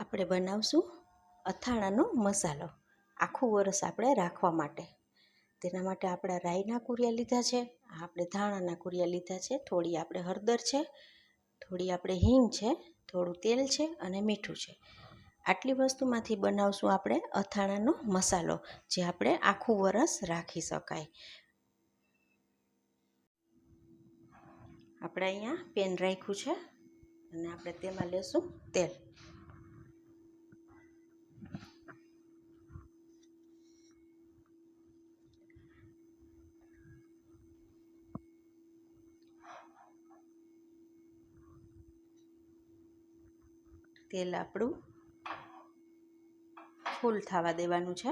આપણે બનાવશું અથાણાનો મસાલો આખું વરસ આપણે રાખવા માટે. તેના માટે આપણે રાઈના કુરિયા લીધા છે, આપણે ધાણાના કુરિયા લીધા છે, થોડી આપણે હળદર છે, થોડી આપણે હિંગ છે, થોડું તેલ છે અને મીઠું છે. આટલી વસ્તુમાંથી બનાવશું આપણે અથાણાનો મસાલો, જે આપણે આખું વરસ રાખી શકાય. આપણે અહીંયા પેન રાખ્યું છે અને આપણે તેમાં લેશું તેલ. તેલ આપણું ફૂલ થવા દેવાનું છે.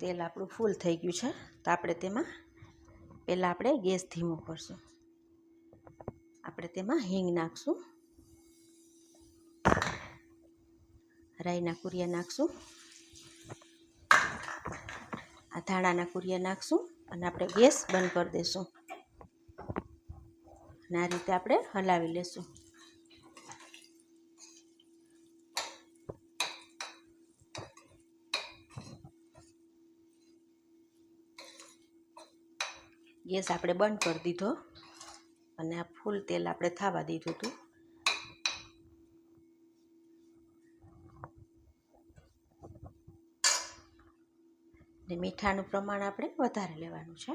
તેલ આપણું ફૂલ થઈ ગયું છે, તો આપણે તેમાં પહેલાં આપણે ગેસ ધીમો કરશું. આપણે તેમાં હિંગ નાખશું, રાઈના કુરિયા નાખશું, આ ધાણાના કુરિયા નાખશું અને આપણે ગેસ બંધ કરી દઈશું. અને આ રીતે આપણે હલાવી લેશું. ગેસ આપણે બંધ કરી દીધો અને આ ફૂલ તેલ આપણે થવા દીધું હતું. ને મીઠાનું પ્રમાણ આપણે વધારે લેવાનું છે.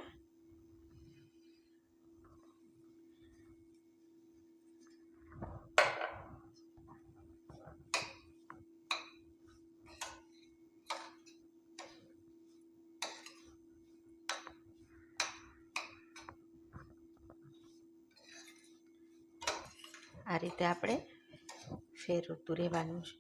આ રીતે આપણે ફેરવતું રહેવાનું છે.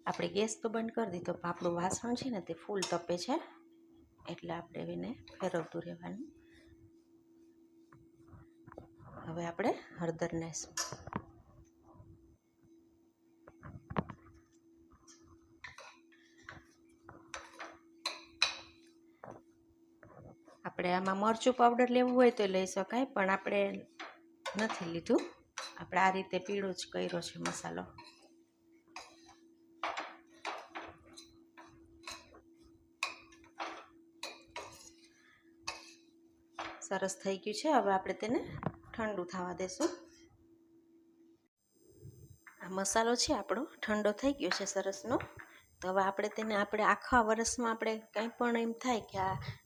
આપણે ગેસ તો બંધ કરી દીધો, પણ આપણું વાસણ છે ને તે ફૂલ તપે છે, એટલે આપણે એને ફેરવતું રહેવાનું. હવે આપણે હળદર નાખીશું. આપણે આમાં મરચું પાવડર લેવું હોય તો લઈ શકાય, પણ આપણે નથી લીધું. આપણે આ રીતે પીળો જ કર્યો છે મસાલો. સરસ થઈ ગયું છે. હવે આપણે તેને ઠંડુ થવા દેશું. આ મસાલો છે આપણો ઠંડો થઈ ગયો છે સરસનો. તો હવે આપણે તેને આખા વરસમાં આપણે કંઈ પણ એમ થાય કે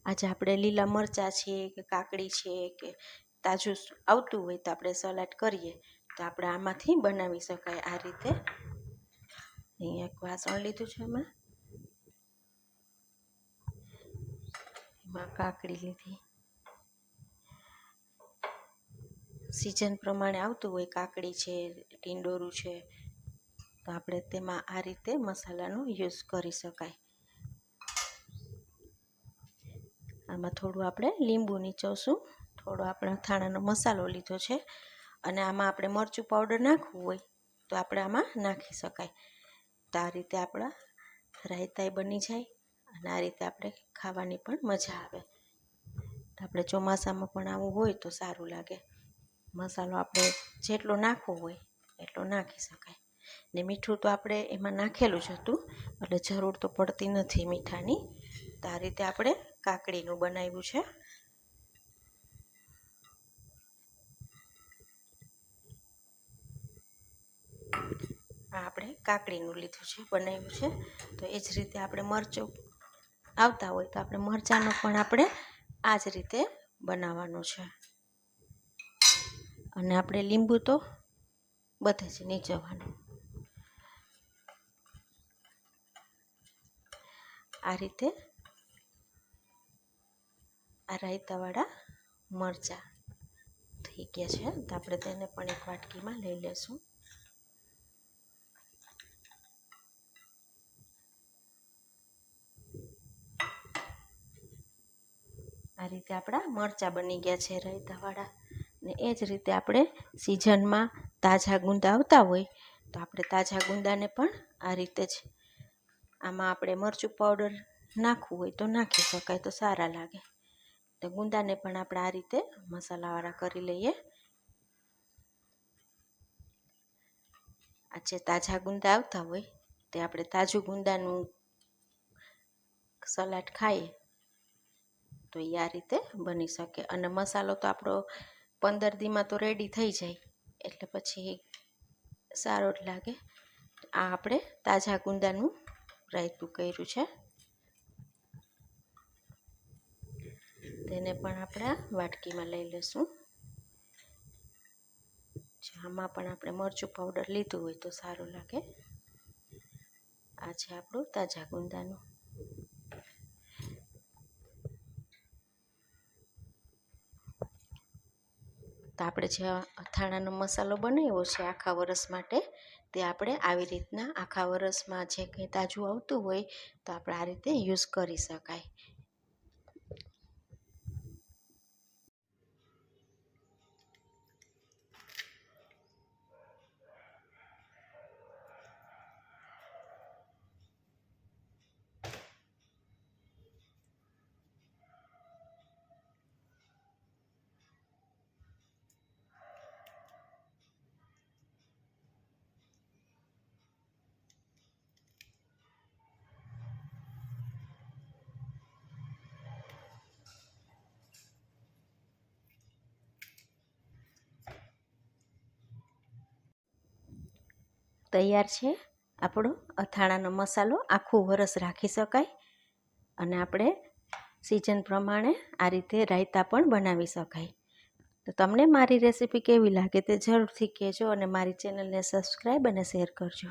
આજે આપણે લીલા મરચાં છે કે કાકડી છે કે તાજું આવતું હોય તો આપણે સલાડ કરીએ, તો આપણે આમાંથી બનાવી શકાય. આ રીતે અહીંયા એક વાસણ લીધું છે, એમાં કાકડી લીધી. સિઝન પ્રમાણે આવતું હોય, કાકડી છે, ટીંડોરું છે, તો આપણે તેમાં આ રીતે મસાલાનો યુઝ કરી શકાય. આમાં થોડું આપણે લીંબુ નીચોવશું. થોડો આપણે અથાણાનો મસાલો લીધો છે અને આમાં આપણે મરચું પાવડર નાખવું હોય તો આપણે આમાં નાખી શકાય. તો આ રીતે આપણા રાયતાય બની જાય અને આ રીતે આપણે ખાવાની પણ મજા આવે. તો આપણે ચોમાસામાં પણ આવું હોય તો સારું લાગે. મસાલો આપણે જેટલો નાખવો હોય એટલો નાખી શકાય. ને મીઠું તો આપણે એમાં નાખેલું જ હતું, એટલે જરૂર તો પડતી નથી મીઠાની. તો આ રીતે આપણે કાકડીનું બનાવ્યું છે. આ આપણે કાકડીનું લીધું છે, બનાવ્યું છે. તો એ જ રીતે આપણે મરચું આવતા હોય તો આપણે મરચાંનું પણ આપણે આ જ રીતે બનાવવાનું છે. અને આપણે લીંબુ તો બધે જ નીચોવાનું. આ રીતે આ રાયતાવાળા મરચાં થઈ ગયા છે. તો આપણે તેને પણ એક વાટકીમાં લઈ લેશું. આ રીતે આપણા મરચાં બની ગયા છે રાયતાવાળા. ને એ જ રીતે આપણે સિઝનમાં તાજા ગુંદા આવતા હોય તો આપણે તાજા ગુંદાને પણ આ રીતે જ આમાં આપણે મરચું પાવડર નાખવું હોય તો નાખી શકાય, તો સારા લાગે. તો ગુંદાને પણ આપણે આ રીતે મસાલાવાળા કરી લઈએ. આ જે તાજા ગુંદા આવતા હોય તે આપણે તાજું ગુંદાનું સલાડ ખાઈએ તો એ આ રીતે બની શકે. અને મસાલો તો આપણો 15 દીમાં તો રેડી થઈ જાય, એટલે પછી સારો જ લાગે. આ આપણે તાજા ગુંદાનું રાયતું કર્યું છે. તેને પણ આપણે વાટકીમાં લઈ લઈશું. આમાં પણ આપણે મરચું પાવડર લીધું હોય તો સારું લાગે. આ છે આપણું તાજા ગુંદાનું. તો આપણે જે અથાણાનો મસાલો બનાવ્યો છે આખા વરસ માટે, તે આપણે આવી રીતના આખા વરસમાં જે કંઈ તાજું આવતું હોય તો આપણે આ રીતે યુઝ કરી શકાય. તૈયાર છે આપણો અથાણાનો મસાલો. આખું વરસ રાખી શકાય અને આપણે સિઝન પ્રમાણે આ રીતે રાયતા પણ બનાવી શકાય. તો તમને મારી રેસીપી કેવી લાગે તે જરૂરથી કહેજો અને મારી ચેનલને સબસ્ક્રાઈબ અને શેર કરજો.